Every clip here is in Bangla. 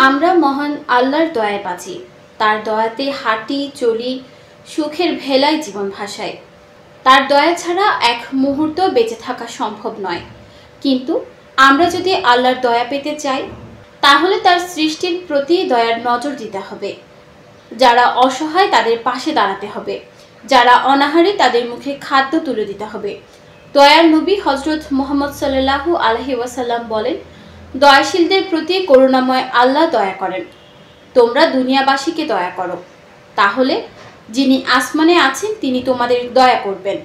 আমরা মহান আল্লাহর দয়ায় বাঁচি, তার দয়াতে হাঁটি চলি, সুখের ভেলায় জীবন ভাসায়। তার দয়া ছাড়া এক মুহূর্ত বেঁচে থাকা সম্ভব নয়। কিন্তু আমরা যদি আল্লাহর দয়া পেতে চাই, তাহলে তার সৃষ্টির প্রতি দয়ার নজর দিতে হবে। যারা অসহায় তাদের পাশে দাঁড়াতে হবে, যারা অনাহারী তাদের মুখে খাদ্য তুলে দিতে হবে। দয়ার নবী হযরত মুহাম্মদ সাল্লাল্লাহু আলাইহি ওয়াসাল্লাম বলেন, দয়াশীলদের প্রতি করুণাময় আল্লাহ দয়া করেন। তোমরা দুনিয়াবাসীকে দয়া করো, তাহলে যিনি আসমানে আছেন তিনি তোমাদের দয়া করবেন।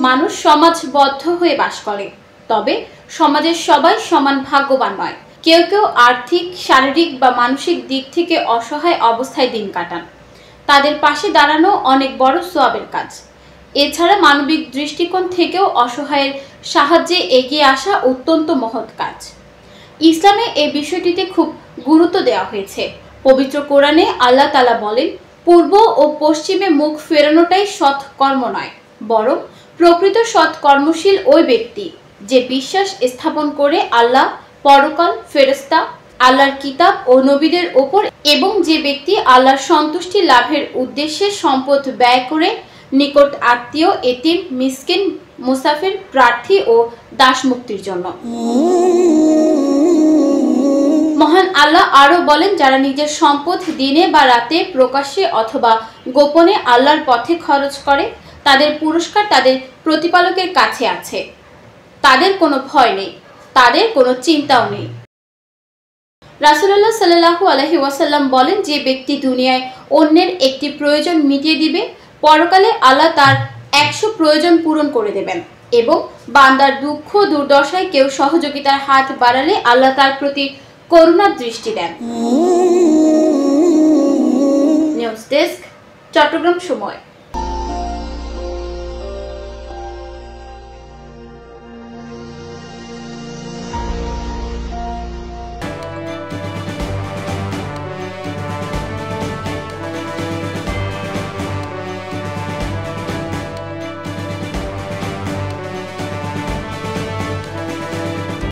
মানুষ সমাজবদ্ধ হয়ে বাস করে, তবে সমাজের সবাই সমান ভাগ্যবান নয়। কেউ কেউ আর্থিক, শারীরিক বা মানসিক দিক থেকে অসহায় অবস্থায় দিন কাটান। তাদের পাশে দাঁড়ানো অনেক বড় সওয়াবের কাজ। এছাড়া মানবিক দৃষ্টিকোণ থেকেও অসহায়ের সাহায্যে এগিয়ে আসা অত্যন্ত মহৎ কাজ। ইসলামে এই বিষয়টিতে খুব গুরুত্ব দেওয়া হয়েছে। পবিত্র কোরআনে আল্লাহ তাআলা বলেন, পূর্ব ও পশ্চিমে মুখ ফেরানোটাই সৎ কর্ম নয়, বরং প্রকৃত সৎ কর্মশীল ওই ব্যক্তি যে বিশ্বাস স্থাপন করে আল্লাহ, পরকাল, ফেরেশতা, আল্লাহর কিতাব ও নবীদের ওপর, এবং যে ব্যক্তি আল্লাহর সন্তুষ্টি লাভের উদ্দেশ্যে সম্পদ ব্যয় করে নিকট আত্মীয়, এতিম, মিসকিন, মুসাফির, প্রার্থী ও দাস মুক্তির জন্য। মহান আল্লাহ আরো বলেন, যারা নিজের সম্পদ দিনে বা রাতে, প্রকাশ্যে অথবা গোপনে আল্লাহর পথে খরচ করে, তাদের পুরস্কার তাদের প্রতিপালকের কাছে আছে। তাদের কোনো ভয় নেই, তাদের কোনো চিন্তাও নেই। রাসূলুল্লাহ সাল্লাল্লাহু আলাইহি ওয়াসাল্লাম বলেন, যে ব্যক্তি দুনিয়ায় অন্যের একটি প্রয়োজন মিটিয়ে দিবে, পরকালে আল্লাহ তার 100 প্রয়োজন পূরণ করে দেবেন। এবং বান্দার দুঃখ দুর্দশায় কেউ সহযোগিতার হাত বাড়ালে আল্লাহ তার প্রতি করুণার দৃষ্টি দেন। নিউজ ডেস্ক, চট্টগ্রাম সময়।